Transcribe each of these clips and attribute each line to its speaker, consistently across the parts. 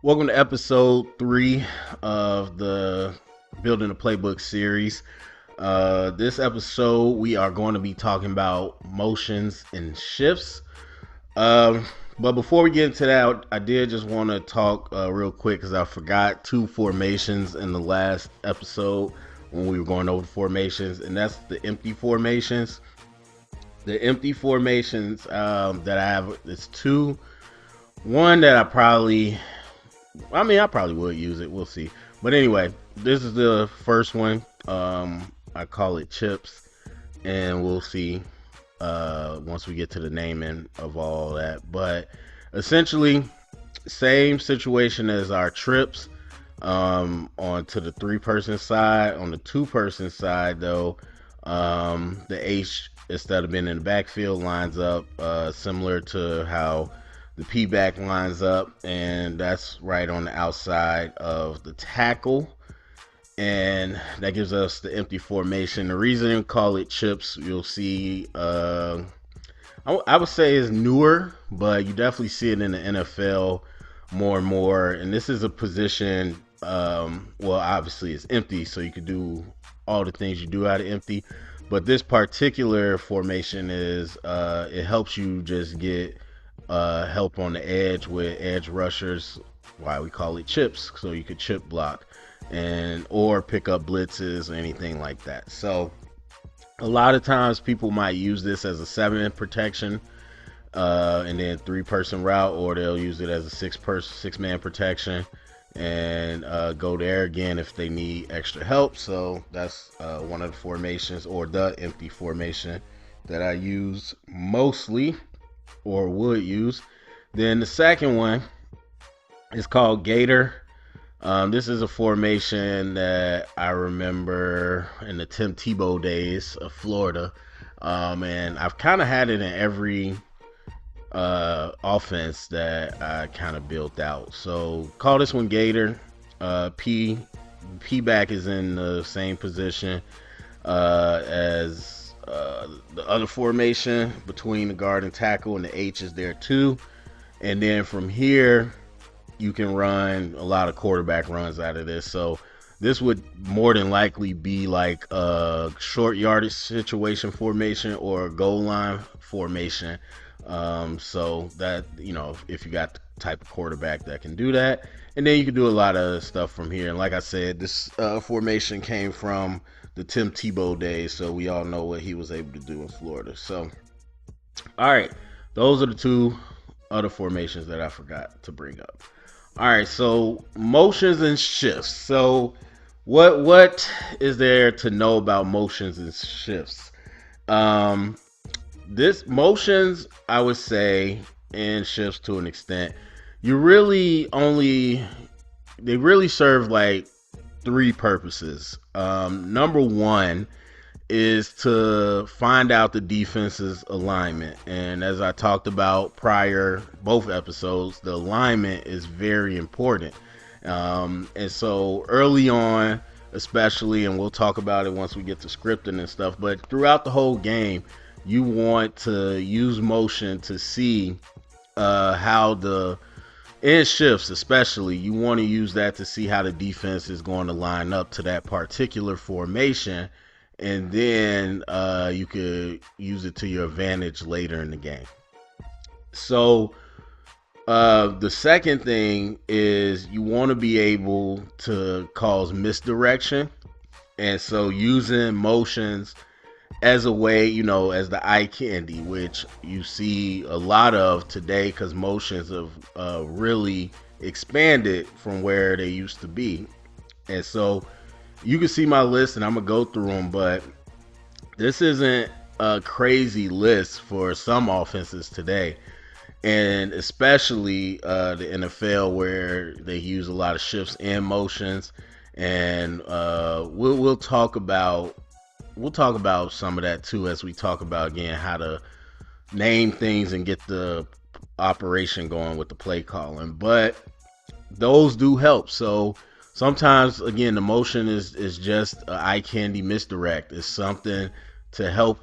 Speaker 1: Welcome to episode 3 of the Building a Playbook series. This episode, we are going to be talking about motions and shifts. Um, but before we get into that, I did just want to talk real quick because I forgot two formations in the last episode when we were going over the formations, and that's the empty formations. The empty formations that I have, it's two. One that I probably would use it. We'll see. But anyway, this is the first one. I call it chips, and we'll see once we get to the naming of all that. But essentially, same situation as our trips. Onto the three-person side. On the two-person side, though, the H, instead of being in the backfield, lines up similar to how the P back lines up, and that's right on the outside of the tackle, and that gives us the empty formation. The reason we call it chips, you'll see, I would say is newer, but you definitely see it in the NFL more and more. And this is a position, well, obviously it's empty, so you could do all the things you do out of empty. But this particular formation is, it helps you just get help on the edge with edge rushers. Why we call it chips, so you could chip block and or pick up blitzes or anything like that. So a lot of times people might use this as a 7 protection, and then 3-person route, or they'll use it as a 6-man protection and go there again if they need extra help. So that's one of the formations, or the empty formation, that I use mostly or would use. Then the second one is called Gator. This is a formation that I remember in the Tim Tebow days of Florida, and I've kind of had it in every offense that I kind of built out. So call this one Gator. P back is in the same position as the other formation between the guard and tackle, and the H is there too. And then from here, you can run a lot of quarterback runs out of this. So this would more than likely be like a short yardage situation formation or a goal line formation. So that, if you got the type of quarterback that can do that, and then you can do a lot of stuff from here. And like I said, this formation came from the Tim Tebow days, so we all know what he was able to do in Florida. So, all right, those are the two other formations that I forgot to bring up. All right, so motions and shifts. So, what is there to know about motions and shifts? This motions, I would say, and shifts to an extent, they really serve like 3 purposes. Number one is to find out the defense's alignment. And as I talked about prior, both episodes, the alignment is very important. And so early on, especially, and we'll talk about it once we get to scripting and stuff, but throughout the whole game, you want to use motion to see how in shifts especially, you want to use that to see how the defense is going to line up to that particular formation, and then you could use it to your advantage later in the game. So the second thing is you want to be able to cause misdirection, and so using motions as a way, as the eye candy, which you see a lot of today because motions have really expanded from where they used to be. And so you can see my list, and I'm going to go through them, but this isn't a crazy list for some offenses today. And especially the NFL, where they use a lot of shifts and motions. And we'll talk about some of that too, as we talk about again how to name things and get the operation going with the play calling. But those do help. So sometimes, again, the motion is just an eye candy misdirect. It's something to help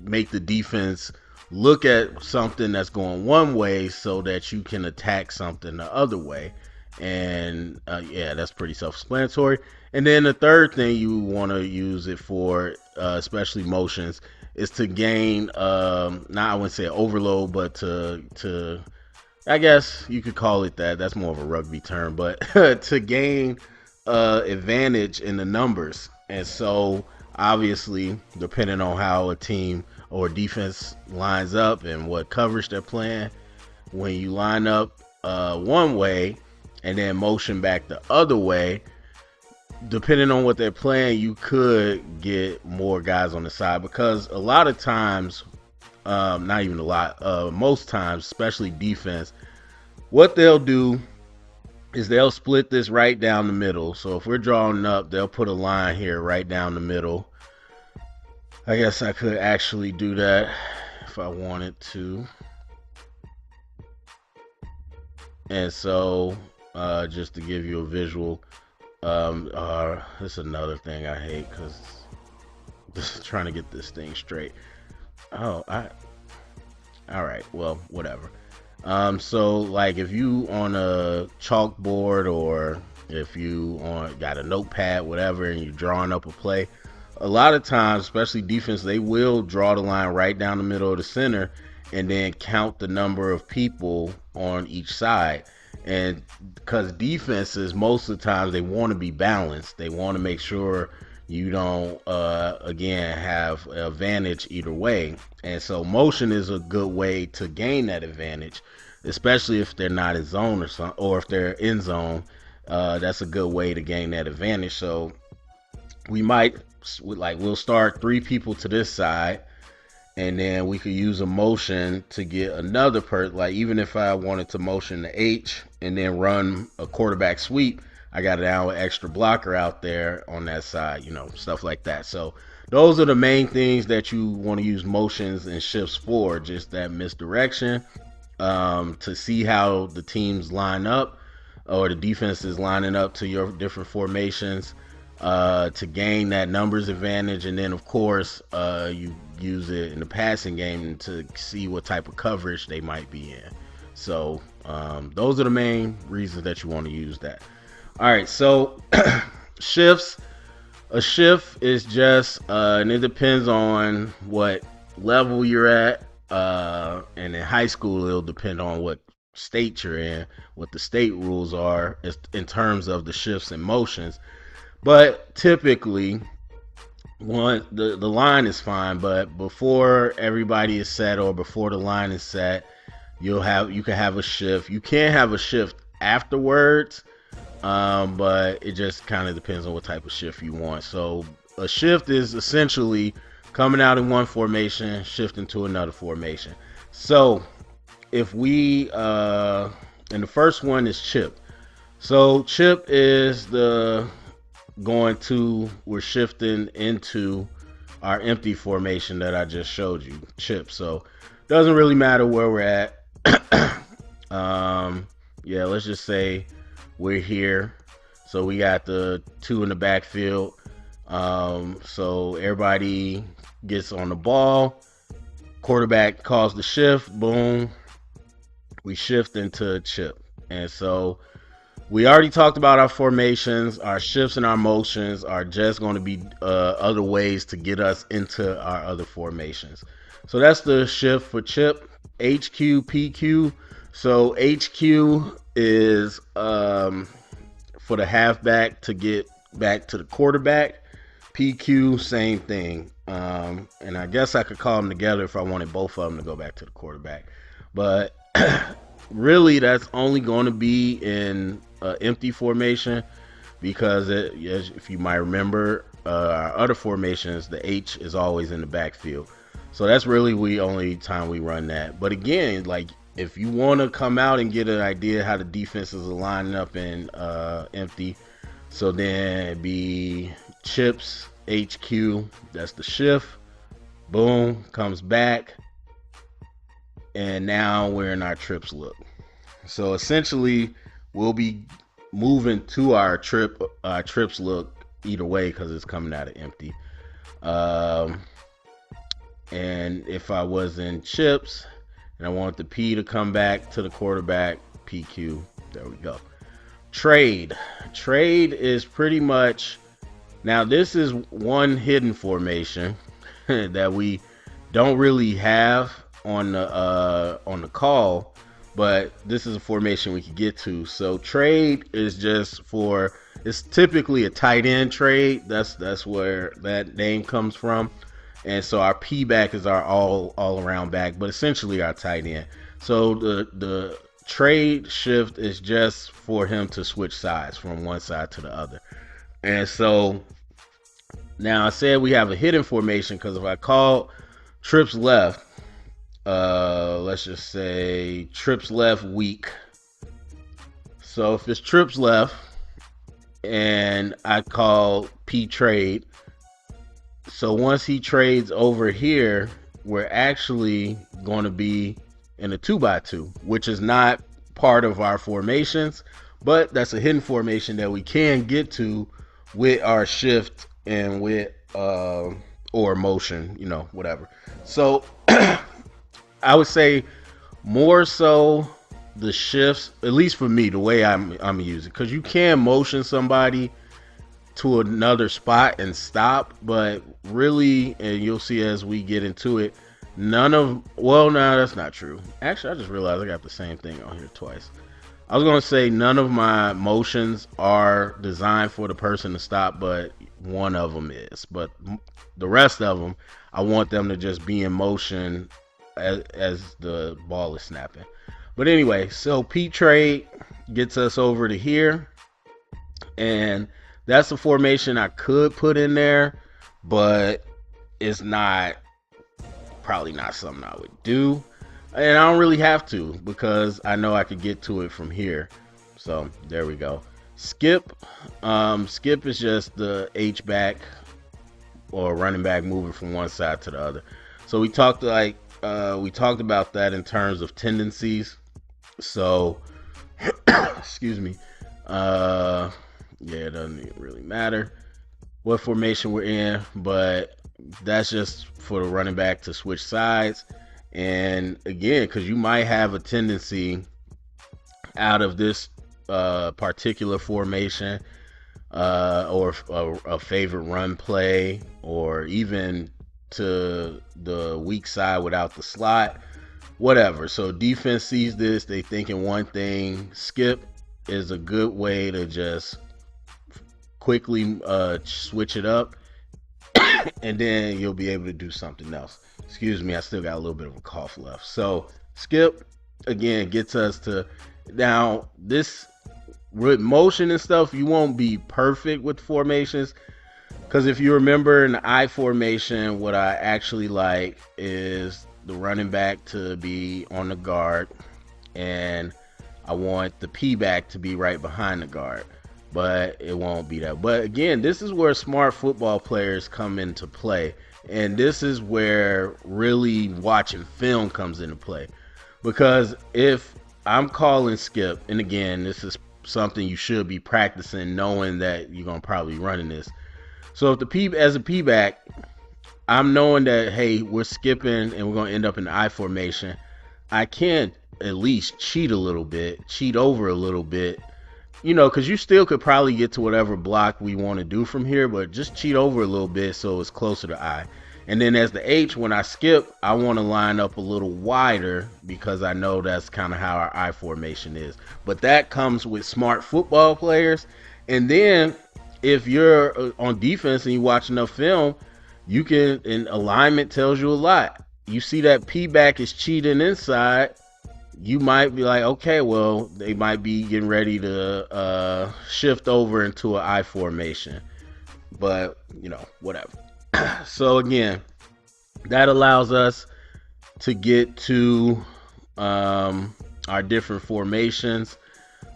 Speaker 1: make the defense look at something that's going one way so that you can attack something the other way. And yeah, that's pretty self-explanatory. And then the third thing you want to use it for, especially motions, is to gain, not I wouldn't say overload, but to I guess you could call it that. That's more of a rugby term, but to gain advantage in the numbers. And so, obviously, depending on how a team or defense lines up and what coverage they're playing, when you line up one way and then motion back the other way, depending on what they're playing, you could get more guys on the side because a lot of times, not even a lot, most times, especially defense, what they'll do is they'll split this right down the middle. So if we're drawing up, they'll put a line here right down the middle. I guess I could actually do that if I wanted to. And so, just to give you a visual, this is another thing I hate because just trying to get this thing straight. All right, well, whatever. So like if you on a chalkboard or if you got a notepad, whatever, and you're drawing up a play, a lot of times, especially defense, they will draw the line right down the middle of the center and then count the number of people on each side. And because defenses, most of the times, they want to be balanced. They want to make sure you don't, again, have an advantage either way. And so motion is a good way to gain that advantage, especially if they're not in zone or if they're in zone. That's a good way to gain that advantage. So we might, we'll start 3 people to this side, and then we could use a motion to get another like even if I wanted to motion the H and then run a quarterback sweep, I got now an extra blocker out there on that side, stuff like that. So those are the main things that you want to use motions and shifts for, just that misdirection, to see how the teams line up or the defense is lining up to your different formations, to gain that numbers advantage. And then of course, you use it in the passing game to see what type of coverage they might be in. So those are the main reasons that you want to use that. All right, so shifts. A shift is just, and it depends on what level you're at. And in high school, it'll depend on what state you're in, what the state rules are in terms of the shifts and motions. But typically, the line is fine, but before everybody is set or before the line is set, you can have a shift. You can have a shift afterwards, but it just kind of depends on what type of shift you want. So a shift is essentially coming out in one formation, shifting to another formation. So if we and the first one is chip. So chip is we're shifting into our empty formation that I just showed you, chip. So doesn't really matter where we're at. Yeah, let's just say we're here. So we got the 2 in the backfield. So everybody gets on the ball. Quarterback calls the shift. Boom. We shift into chip. And so we already talked about our formations. Our shifts and our motions are just going to be other ways to get us into our other formations. So that's the shift for chip. HQ, PQ. So HQ is for the halfback to get back to the quarterback. PQ, same thing. And I guess I could call them together if I wanted both of them to go back to the quarterback. But really, that's only going to be in empty formation because, if you might remember, our other formations, the H is always in the backfield. So that's really the only time we run that. But again, if you want to come out and get an idea how the defenses are lining up in empty, so then it'd be chips, HQ, that's the shift. Boom, comes back. And now we're in our trips look. So essentially, we'll be moving to our trips look either way because it's coming out of empty. And if I was in chips and I want the P to come back to the quarterback, PQ. There we go. Trade. Trade is pretty much, now this is one hidden formation that we don't really have on the call, but this is a formation we could get to. So trade is just for, it's typically a tight end trade. That's where that name comes from. And so our P back is our all around back, but essentially our tight end. So the trade shift is just for him to switch sides from one side to the other. And so now I said we have a hidden formation because if I call trips left, let's just say trips left weak. So if it's trips left and I call P trade, so once he trades over here, we're actually going to be in a 2x2, which is not part of our formations, but that's a hidden formation that we can get to with our shift and with or motion, whatever. So I would say more so the shifts, at least for me, the way I'm using, because you can motion somebody to another spot and stop, but really, and you'll see as we get into it, no, that's not true. Actually, I just realized I got the same thing on here twice. I was going to say none of my motions are designed for the person to stop, but one of them is. But the rest of them, I want them to just be in motion as the ball is snapping. But anyway, so P trade gets us over to here, and that's a formation I could put in there, but it's probably not something I would do. And I don't really have to because I know I could get to it from here. So there we go. Skip. Skip is just the H back or running back moving from one side to the other. So we talked about that in terms of tendencies. So excuse me. It doesn't really matter what formation we're in, but that's just for the running back to switch sides. And again, because you might have a tendency out of this particular formation or a favorite run play, or even to the weak side without the slot, whatever. So defense sees this, they thinking one thing. Skip is a good way to just quickly switch it up, and then you'll be able to do something else. Excuse me, I still got a little bit of a cough left. So skip again gets us to, now this with motion and stuff, you won't be perfect with formations, because if you remember in the I formation, what I actually like is the running back to be on the guard, and I want the P back to be right behind the guard, but it won't be that. But again, this is where smart football players come into play, and this is where really watching film comes into play. Because if I'm calling skip, and again, this is something you should be practicing, knowing that you're gonna probably running this. So if the P, as a P back, I'm knowing that, hey, we're skipping and we're gonna end up in the I formation, I can at least cheat over a little bit, because you still could probably get to whatever block we want to do from here, but just cheat over a little bit so it's closer to I. And then as the H, when I skip, I want to line up a little wider because I know that's kind of how our I formation is. But that comes with smart football players. And then if you're on defense and you watch enough film, you can, and alignment tells you a lot. You see that P back is cheating inside, you might be like, okay, well, they might be getting ready to shift over into an I formation. But, whatever. So again, that allows us to get to our different formations.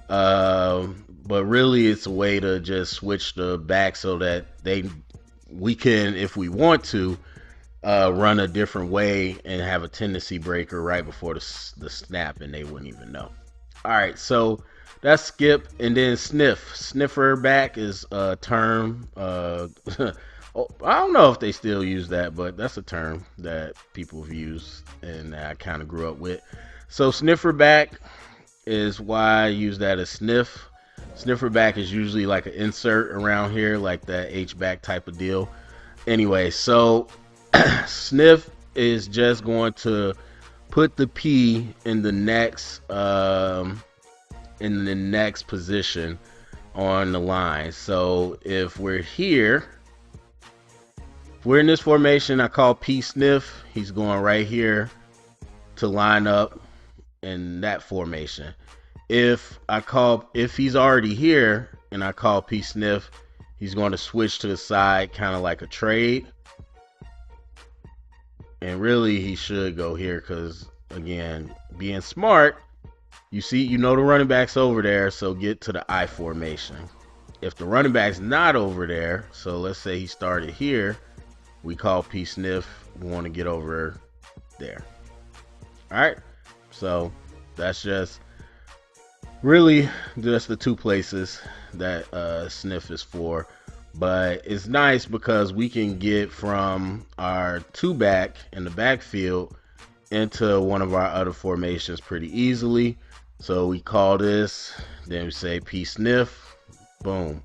Speaker 1: But really, it's a way to just switch the back so that we can, if we want to, run a different way and have a tendency breaker right before the snap, and they wouldn't even know. All right, so that's skip. And then sniff. Sniffer back is a term Oh, I don't know if they still use that, but that's a term that people have used and that I kind of grew up with. So sniffer back is why I use that as sniff. Sniffer back is usually like an insert around here, like that H back type of deal. Anyway, so sniff is just going to put the P in the next position on the line. So if we're here, if we're in this formation, I call P sniff. He's going right here to line up in that formation. If he's already here and I call P sniff, he's going to switch to the side, kind of like a trade. And really, he should go here because, again, being smart, you know the running back's over there, so get to the I formation. If the running back's not over there, so let's say he started here, we call P sniff. We want to get over there. All right, so that's just really just the two places that sniff is for. But it's nice because we can get from our two back in the backfield into one of our other formations pretty easily. So we call this, then we say P sniff, boom.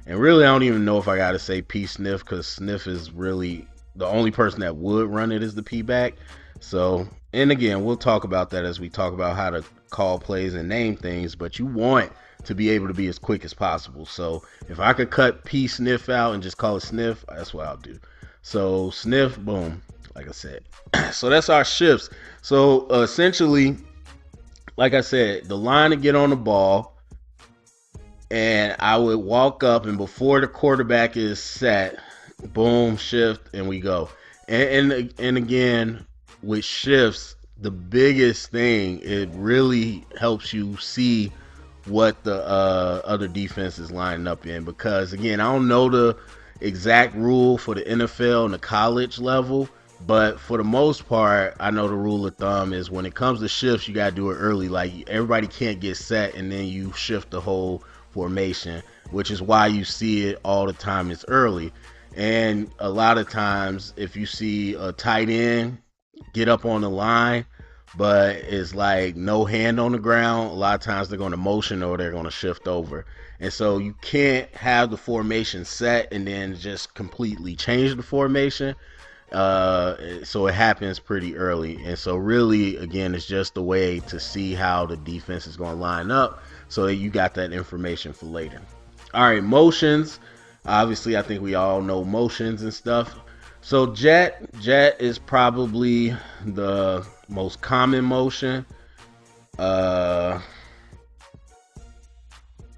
Speaker 1: And really, I don't even know if I got to say P sniff because sniff is really the only person that would run it is the P back. So, and again, we'll talk about that as we talk about how to call plays and name things, but you want to be able to be as quick as possible. So if I could cut P sniff out and just call it sniff, that's what I'll do. So sniff, boom, like I said. So that's our shifts. So essentially, like I said, the line to get on the ball, and I would walk up, and before the quarterback is set, boom, shift, and we go. And again, with shifts, the biggest thing, it really helps you see what the other defense is lining up in, because again, I don't know the exact rule for the NFL and the college level, but for the most part, I know the rule of thumb is when it comes to shifts, you got to do it early. Like everybody can't get set and then you shift the whole formation, which is why you see it all the time. It's early. And a lot of times if you see a tight end get up on the line, but it's like no hand on the ground, a lot of times they're going to motion or they're going to shift over. And so you can't have the formation set and then just completely change the formation. So it happens pretty early. And so really, again, it's just a way to see how the defense is going to line up so that you got that information for later. All right, motions. Obviously, I think we all know motions and stuff. So jet is probably the most common motion. I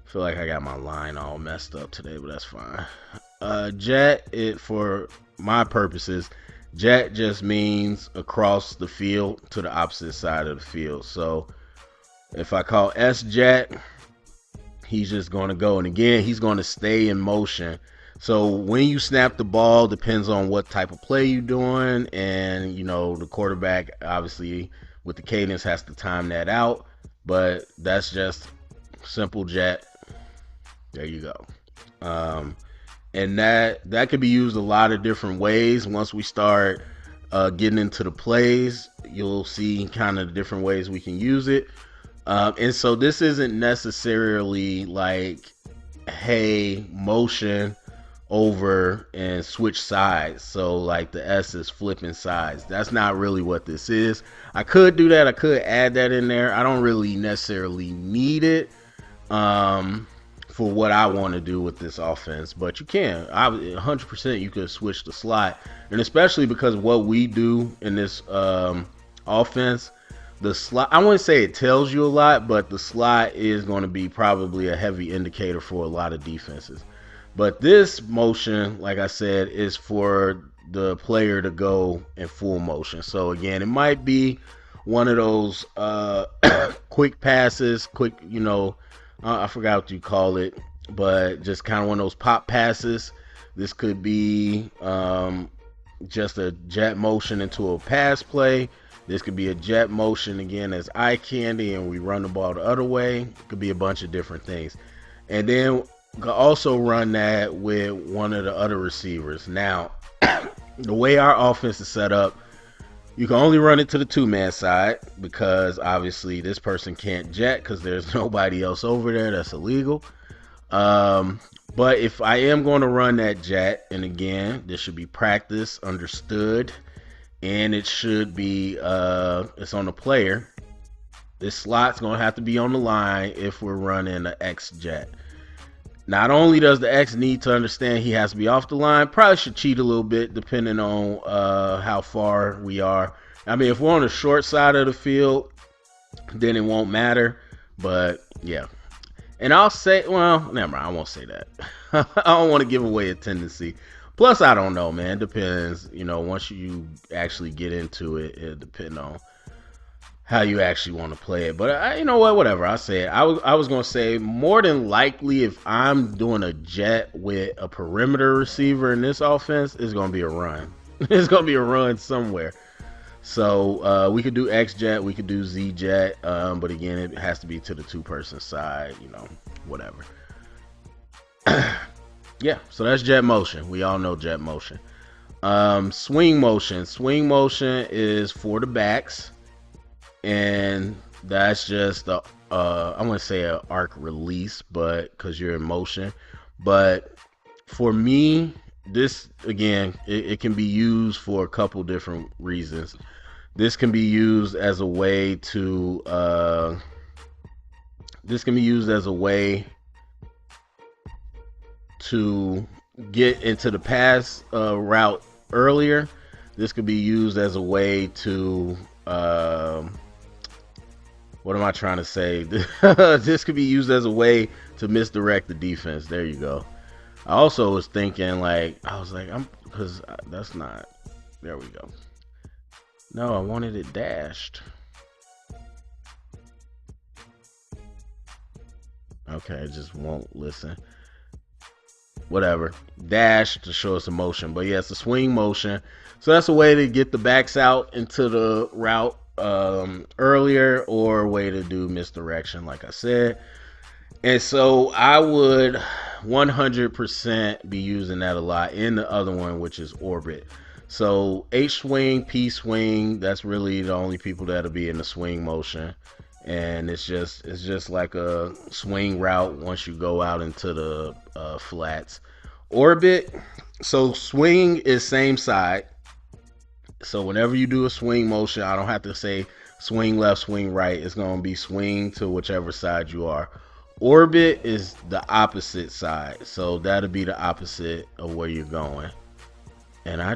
Speaker 1: feel like I got my line all messed up today, but that's fine. Jet, for my purposes, jet just means across the field to the opposite side of the field. So if I call S jet, he's just going to go. And again, he's going to stay in motion. So when you snap the ball, depends on what type of play you're doing. And, you know, the quarterback, obviously, with the cadence has to time that out. But that's just simple jet. There you go. And that could be used a lot of different ways. Once we start getting into the plays, you'll see kind of the different ways we can use it. And so this isn't necessarily like, hey, motion over and switch sides. So like the S is flipping sides. That's not really what this is. I could do that. I could add that in there. I don't really necessarily need it for what I want to do with this offense, but you can. 100% you could switch the slot, and especially because what we do in this offense, the slot, I wouldn't say it tells you a lot, but the slot is going to be probably a heavy indicator for a lot of defenses. But this motion, like I said, is for the player to go in full motion. So again, it might be one of those quick passes, I forgot what you call it, but just kind of one of those pop passes. This could be just a jet motion into a pass play. This could be a jet motion again as eye candy and we run the ball the other way. It could be a bunch of different things. And then Could also run that with one of the other receivers. Now, the way our offense is set up, you can only run it to the two-man side because obviously this person can't jet because there's nobody else over there. That's illegal. Um, but if I am going to run that jet, and again, this should be practice, understood, and it should be it's on the player. This slot's gonna have to be on the line if we're running an X jet. Not only does the X need to understand he has to be off the line, probably should cheat a little bit depending on how far we are. I mean, if we're on the short side of the field, then it won't matter. But yeah. And I'll say, well, never mind, I won't say that. I don't want to give away a tendency. Plus, I don't know, man. It depends. Once you actually get into it, it depends on how you actually want to play it. But you know what? Whatever. I say it. I was gonna say more than likely if I'm doing a jet with a perimeter receiver in this offense, it's gonna be a run. It's gonna be a run somewhere. So we could do X jet, we could do Z jet, but again, it has to be to the two-person side. Whatever. Yeah. So that's jet motion. We all know jet motion. Swing motion. Swing motion is for the backs. And that's just I want to say an arc release, but because you're in motion. But for me, this again, it can be used for a couple different reasons. This can be used as a way to get into the pass route earlier. This could be used as a way to what am I trying to say? This could be used as a way to misdirect the defense. There you go. I also was thinking because that's not. There we go. No, I wanted it dashed. Okay, it just won't listen. Whatever. Dash to show us a motion. But yeah, it's a swing motion. So that's a way to get the backs out into the route earlier, or a way to do misdirection, like I said. And so I would 100% be using that a lot in the other one, which is orbit. So H swing, P swing, that's really the only people that'll be in the swing motion. And it's just like a swing route once you go out into the flats. Orbit, so swing is same side. So whenever you do a swing motion, I don't have to say swing left, swing right. It's going to be swing to whichever side you are. Orbit is the opposite side. So that'll be the opposite of where you're going. And I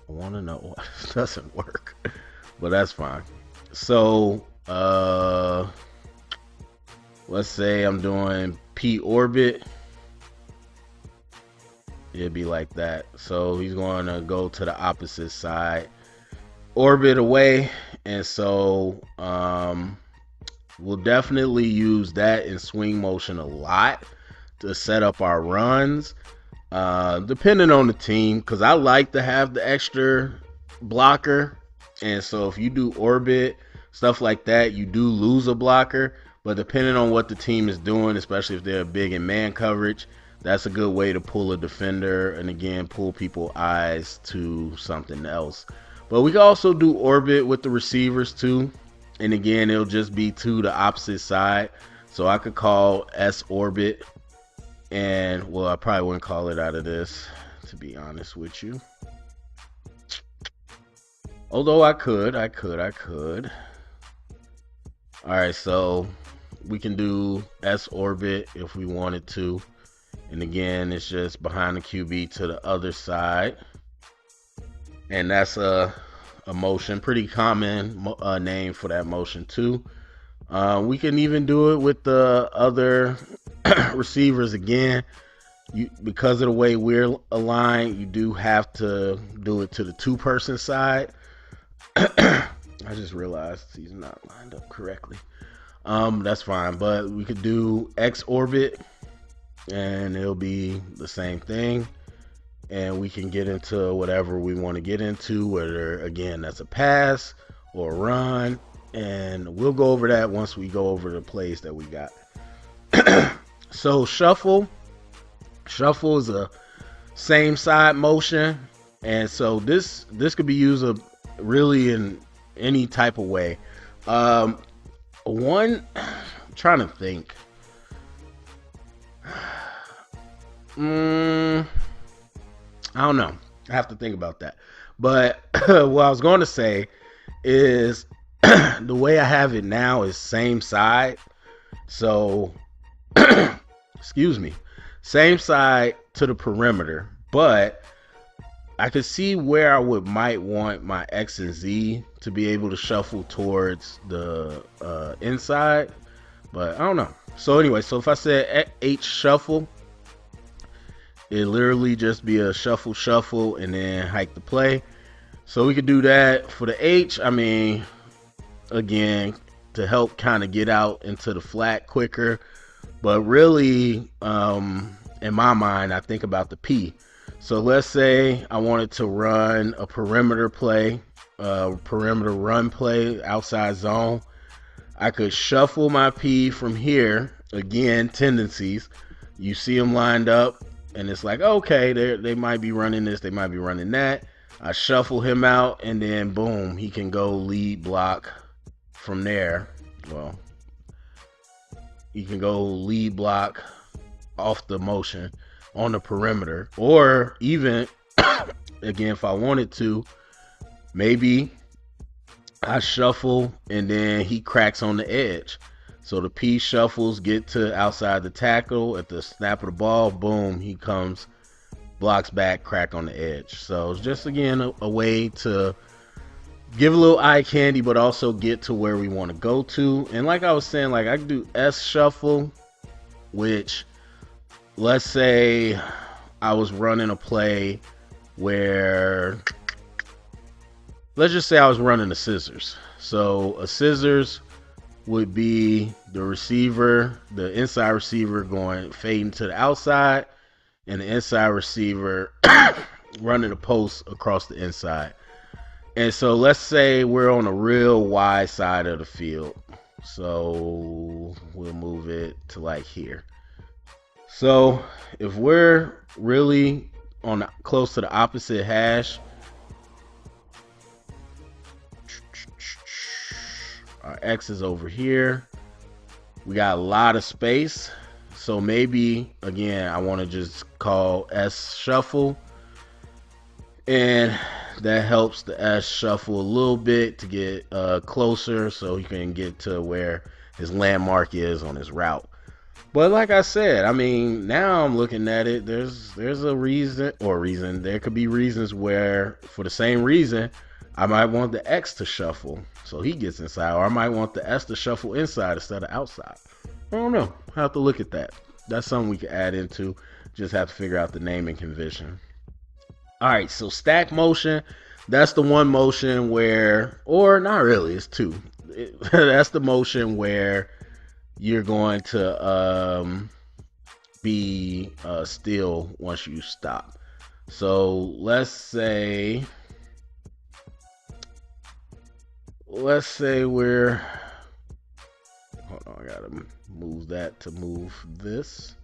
Speaker 1: want to know why this doesn't work. But that's fine. So let's say I'm doing P orbit. It'd be like that. So he's going to go to the opposite side, orbit away. And so we'll definitely use that in swing motion a lot to set up our runs, depending on the team, because I like to have the extra blocker. And so if you do orbit, stuff like that, you do lose a blocker. But depending on what the team is doing, especially if they're big in man coverage, that's a good way to pull a defender and again pull people's eyes to something else. But we can also do orbit with the receivers too. And again, it'll just be to the opposite side. So I could call S orbit. And well, I probably wouldn't call it out of this, to be honest with you. Although I could. All right, so we can do S orbit if we wanted to. And again, it's just behind the QB to the other side. And that's a motion, pretty common name for that motion too. We can even do it with the other receivers again. Because of the way we're aligned, you do have to do it to the two-person side. I just realized he's not lined up correctly. That's fine, but we could do X orbit and it'll be the same thing, and we can get into whatever we want to get into, whether again that's a pass or a run, and we'll go over that once we go over the plays that we got. So shuffle is a same side motion, and so this could be used really in any type of way. Um, I'm trying to think. Mm, I don't know. I have to think about that. But what I was going to say is the way I have it now is same side. So, excuse me, same side to the perimeter. But I could see where might want my X and Z to be able to shuffle towards the inside. But I don't know. So anyway, so if I said H shuffle, it literally just be a shuffle shuffle and then hike the play. So we could do that for the H. I mean, again, to help kind of get out into the flat quicker. But really, in my mind, I think about the P. So let's say I wanted to run a perimeter play, perimeter run play, outside zone. I could shuffle my P from here. Again, tendencies. You see them lined up, and it's like, okay, they might be running this, they might be running that. I shuffle him out, and then boom, he can go lead block from there. Well, he can go lead block off the motion on the perimeter. Or even, again, if I wanted to, maybe I shuffle and then he cracks on the edge. So the P shuffles, get to outside the tackle. At the snap of the ball, boom, he comes, blocks back, crack on the edge. So it's just, again, a way to give a little eye candy, but also get to where we want to go to. And like I was saying, like I could do S shuffle, which, let's say I was running a play where, let's just say I was running a scissors. So a scissors would be the receiver, the inside receiver going fading to the outside, and the inside receiver running a post across the inside. And so let's say we're on a real wide side of the field. So we'll move it to like here. So if we're really close to the opposite hash, our X is over here. We got a lot of space. So maybe, again, I want to just call S shuffle. And that helps the S shuffle a little bit to get closer so he can get to where his landmark is on his route. But like I said, I mean, now I'm looking at it, there's a reason, there could be reasons where, for the same reason, I might want the X to shuffle so he gets inside, or I might want the S to shuffle inside instead of outside. I don't know. I have to look at that. That's something we can add into. Just have to figure out the naming convention. All right, so stack motion, that's the one motion where, or not really, it's two. That's the motion where you're going to be still once you stop. So let's say we're, hold on, I gotta move that to move this.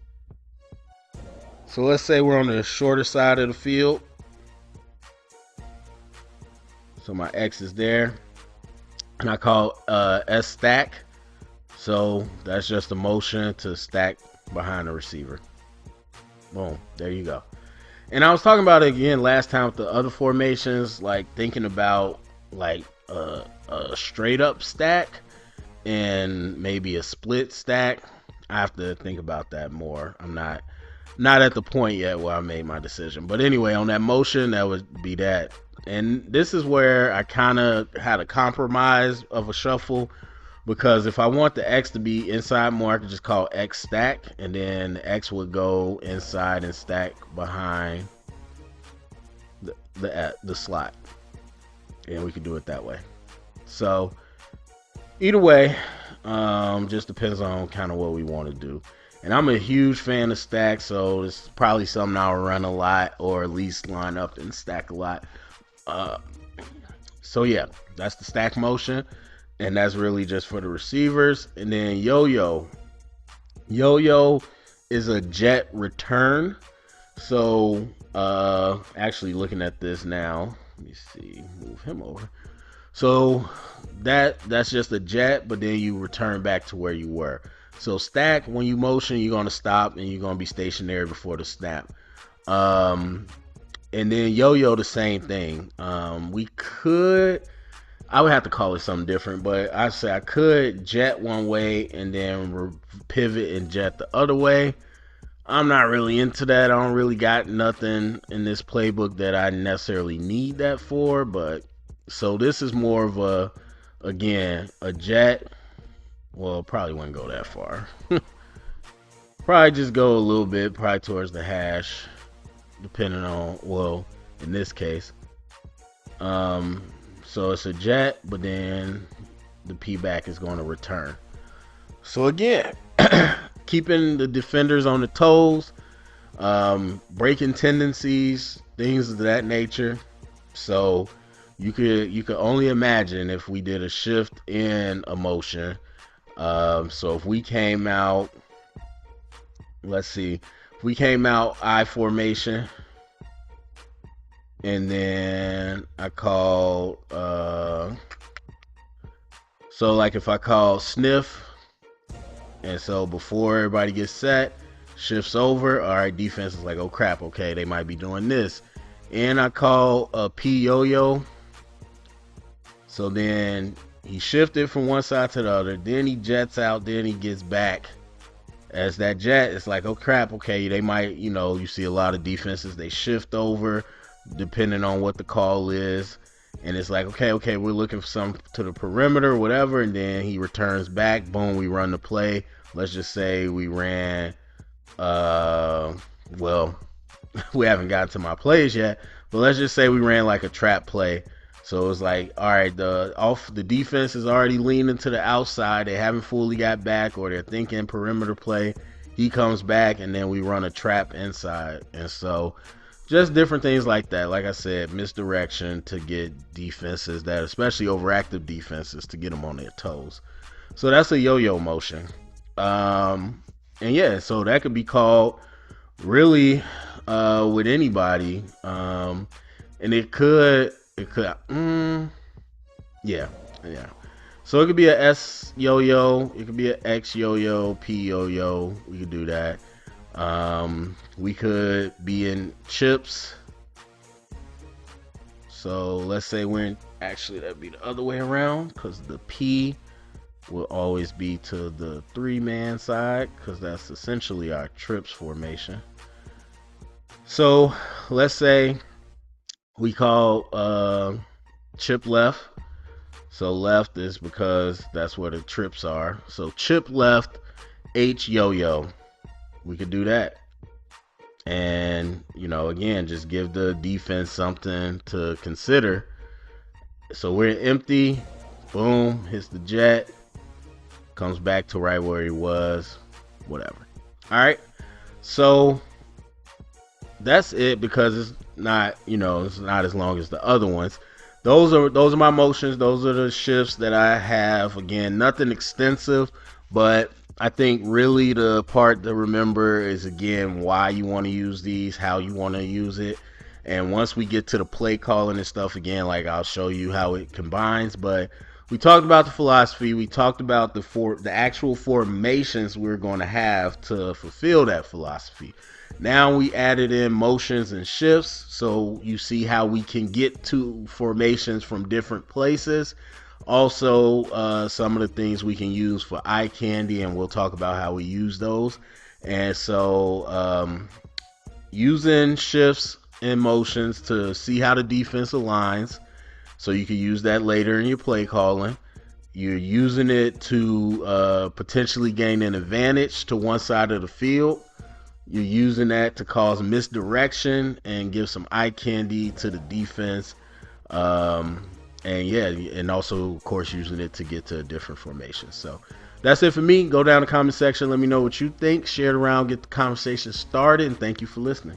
Speaker 1: So let's say we're on the shorter side of the field. So my X is there, and I call S stack. So that's just a motion to stack behind the receiver. Boom, there you go. And I was talking about it again last time with the other formations, like thinking about like a straight up stack and maybe a split stack. I have to think about that more. I'm not at the point yet where I made my decision. But anyway, on that motion, that would be that. And this is where I kind of had a compromise of a shuffle, because if I want the X to be inside more, I could just call X stack, and then the X would go inside and stack behind the slot. And we could do it that way. So either way, just depends on kind of what we want to do. And I'm a huge fan of stack, so it's probably something I'll run a lot, or at least line up and stack a lot. So yeah, that's the stack motion, and that's really just for the receivers. And then yo-yo is a jet return. So actually looking at this now, let me see, move him over. So that's just a jet, but then you return back to where you were. So stack, when you motion, you're gonna stop and you're gonna be stationary before the snap. And then yo-yo, the same thing. I would have to call it something different, but I say I could jet one way and then pivot and jet the other way. I'm not really into that. I don't really got nothing in this playbook that I necessarily need that for, but so this is more of again, a jet. Well, probably wouldn't go that far. Probably just go a little bit, probably towards the hash, depending on, well, in this case. So it's a jet, but then the P back is going to return. So again, keeping the defenders on the toes, breaking tendencies, things of that nature. So you could only imagine if we did a shift in a motion. So if we came out, let's see, if we came out I formation, and then I called, so like if I call sniff, and so before everybody gets set, shifts over, all right, defense is like, oh crap, okay, they might be doing this. And I call a P yo-yo. So then he shifted from one side to the other, then he jets out, then he gets back. As that jet, it's like, oh crap, okay, they might, you see a lot of defenses, they shift over depending on what the call is. And it's like, okay, we're looking for some to the perimeter, whatever, and then he returns back. Boom, we run the play. Let's just say we ran, well, we haven't gotten to my plays yet, but let's just say we ran like a trap play. So it's like, all right, the defense is already leaning to the outside. They haven't fully got back, or they're thinking perimeter play. He comes back, and then we run a trap inside. And so just different things like that. Like I said, misdirection to get defenses that, especially overactive defenses, to get them on their toes. So that's a yo-yo motion. And yeah, so that could be called really with anybody. And it could, yeah. So it could be a S yo-yo, it could be an X yo-yo, P yo-yo. We could do that. We could be in chips. So let's say actually that'd be the other way around, because the P will always be to the 3-man side, because that's essentially our trips formation. So let's say we call chip left. So left is because that's where the trips are. So chip left, H yo-yo. We could do that. And, again, just give the defense something to consider. So we're empty. Boom, hits the jet. Comes back to right where he was. Whatever. All right. So that's it, because it's not, it's not as long as the other ones. Those are my motions. Those are the shifts that I have. Again, nothing extensive, but I think really the part to remember is, again, why you want to use these, how you want to use it. And once we get to the play calling and stuff, again, like I'll show you how it combines. But we talked about the philosophy. We talked about the actual formations we're going to have to fulfill that philosophy. Now we added in motions and shifts, so you see how we can get to formations from different places. Also, some of the things we can use for eye candy, and we'll talk about how we use those. And so using shifts and motions to see how the defense aligns, so you can use that later in your play calling. You're using it to potentially gain an advantage to one side of the field. You're using that to cause misdirection and give some eye candy to the defense. And yeah, and also, of course, using it to get to a different formation. So that's it for me. Go down in the comment section. Let me know what you think. Share it around. Get the conversation started. And thank you for listening.